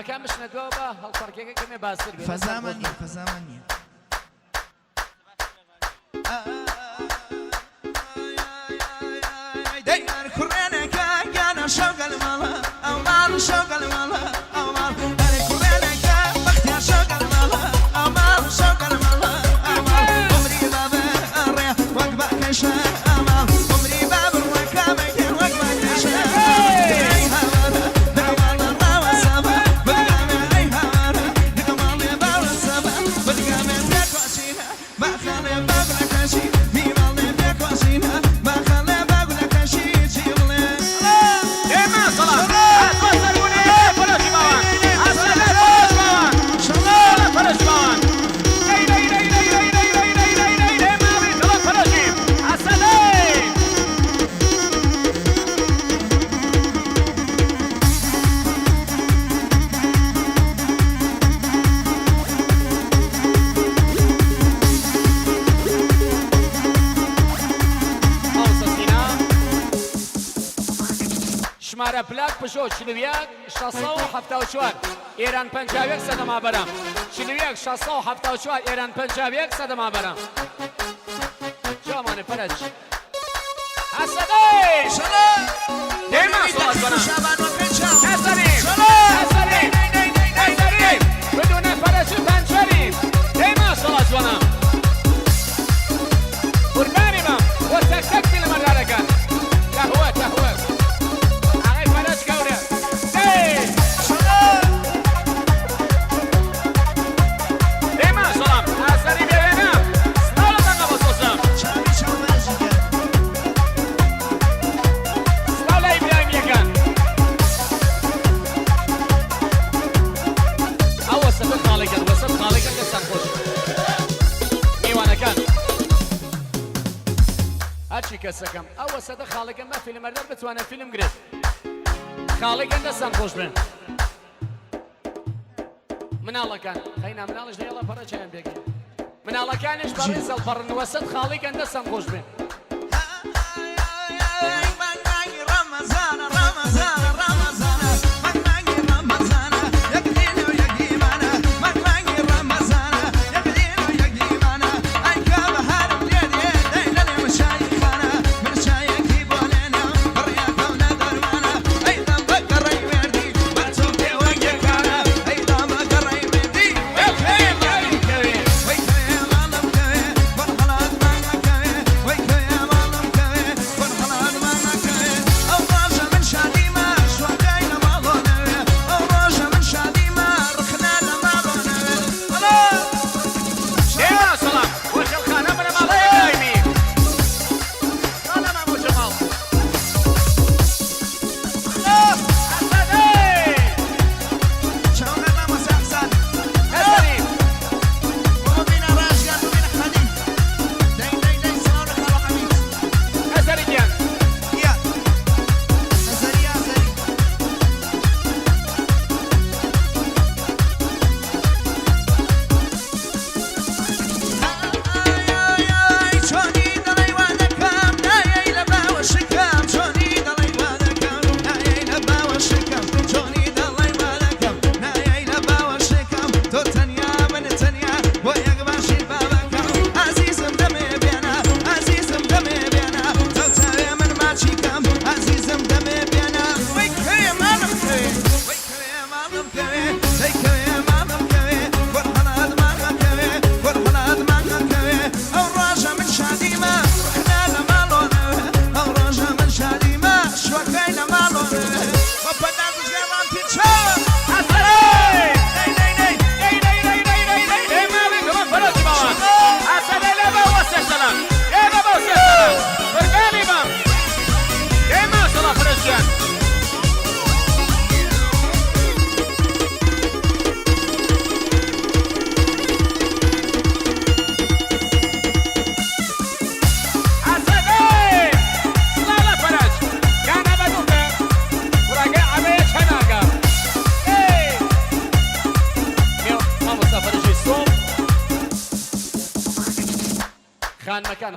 مكان مش ندوبة هالفرقية كم باسر فزامني دايما كرنك انا شوق الملا او مال شوق الملا او مال انا كرنك بختي شوق الملا او مال شوق الملا او مال عمري باب الريح وقبك شاء امال عمري باب الركام وقبك شاء اي هوارا دعوال الراوى سبا بدقام اي هوارا دقمال باو السبا بدقام بيك وسينا ما خلي باب لك شي ميمال بيك وسينا ما خلي باب لك شي شمارە پلاک پشۆ چلویەک 674 ئێران 51 سەدەما بەرەم چلویەک 674 ئێران 51 سەدەما بەرەم جوامانە پەرەج ئەسەدەی دێمە سڵات بەرەم ئەسەریم بدونە پەرەج و پەنجەریم دێمە سڵات بەرەم قوربانی بەم بۆ تەک فیلمەدارەکان تەهوە کەسەکەم ئەوە سەدە خاڵێکم بە فیلمەردار بتوانێت فیلم گرێت خاڵێکم دەستان خۆش بێن مناڵەکان خەینا مناڵش دەیڵە پەڕە چیان بێگەن مناڵەکانیش بەڕێ زەڵپەڕن وەسەد خاڵێکم دەستان خۆش بێن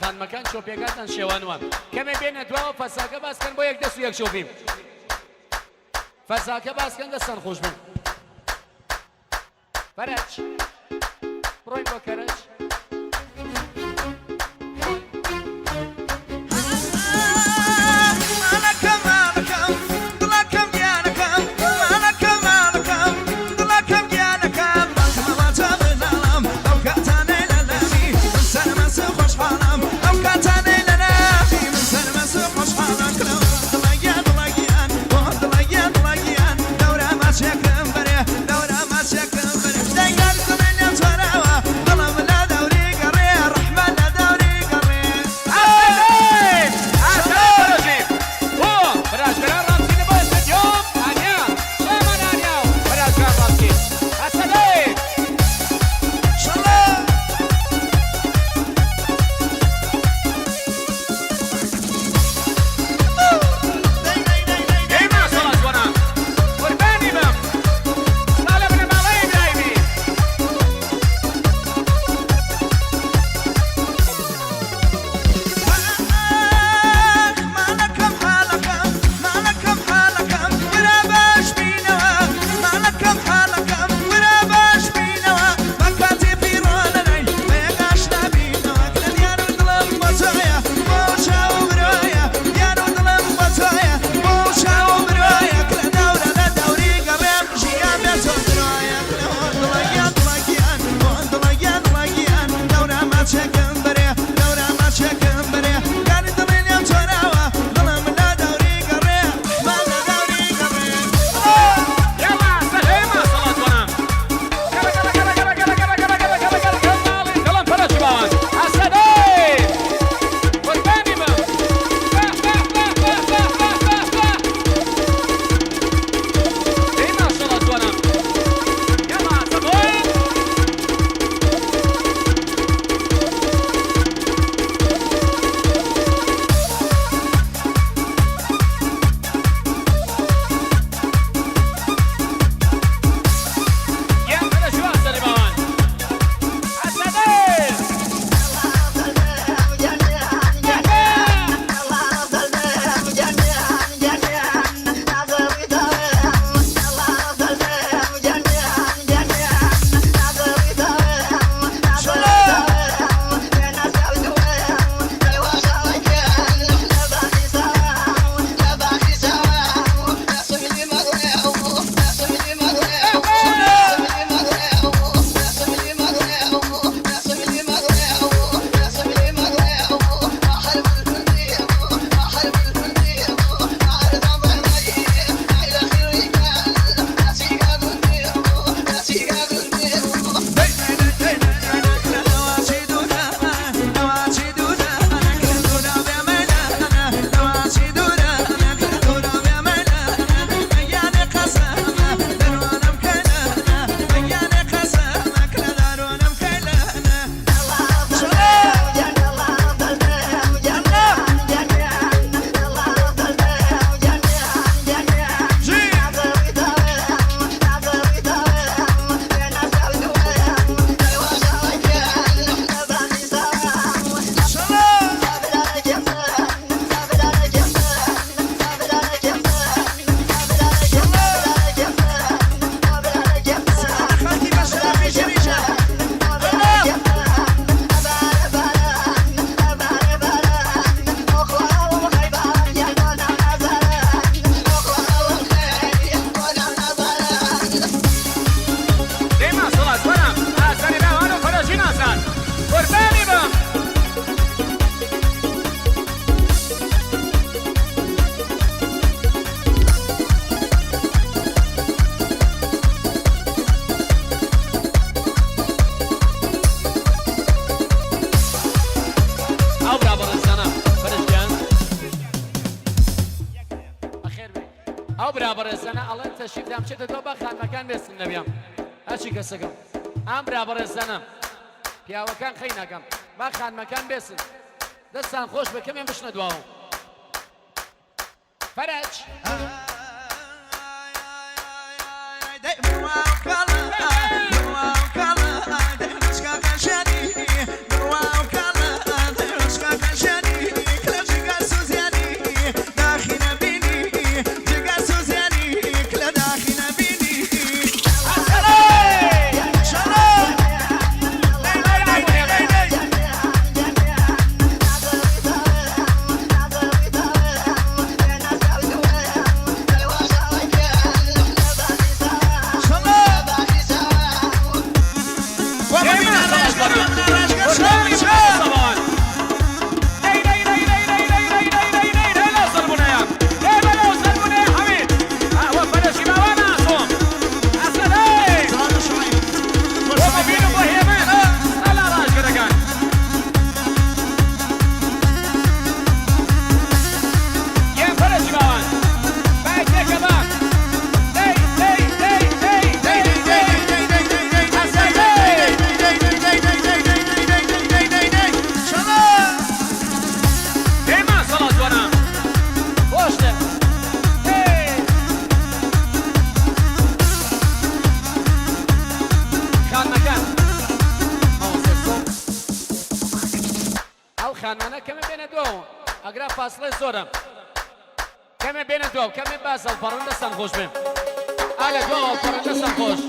خان مەکان شۆپیەکانتان شێوانوە کەمێ بێنە دواوە فەساکە باسکەن بۆ یەک دەست و یەک شۆپیم فەساکە باسکەن دەستان خۆش بن فرج بروين بو كرج او برابر الزنا الله انت شيف دام شت تو بخان مكان بس النبي هاتشي كسكم ام برابر الزنا يا وكان خينكم بخان مكان بس دستان خوش بكم يم بشنا دواو فرج شو خانمانە کەمە بێنە دووە ئەگرا فاصلەی زۆرە کەمە بێنە دووە کەمێ باسە پەڕەندە سەرخۆش بێن ئالە دووە پەڕەندە سەرخۆش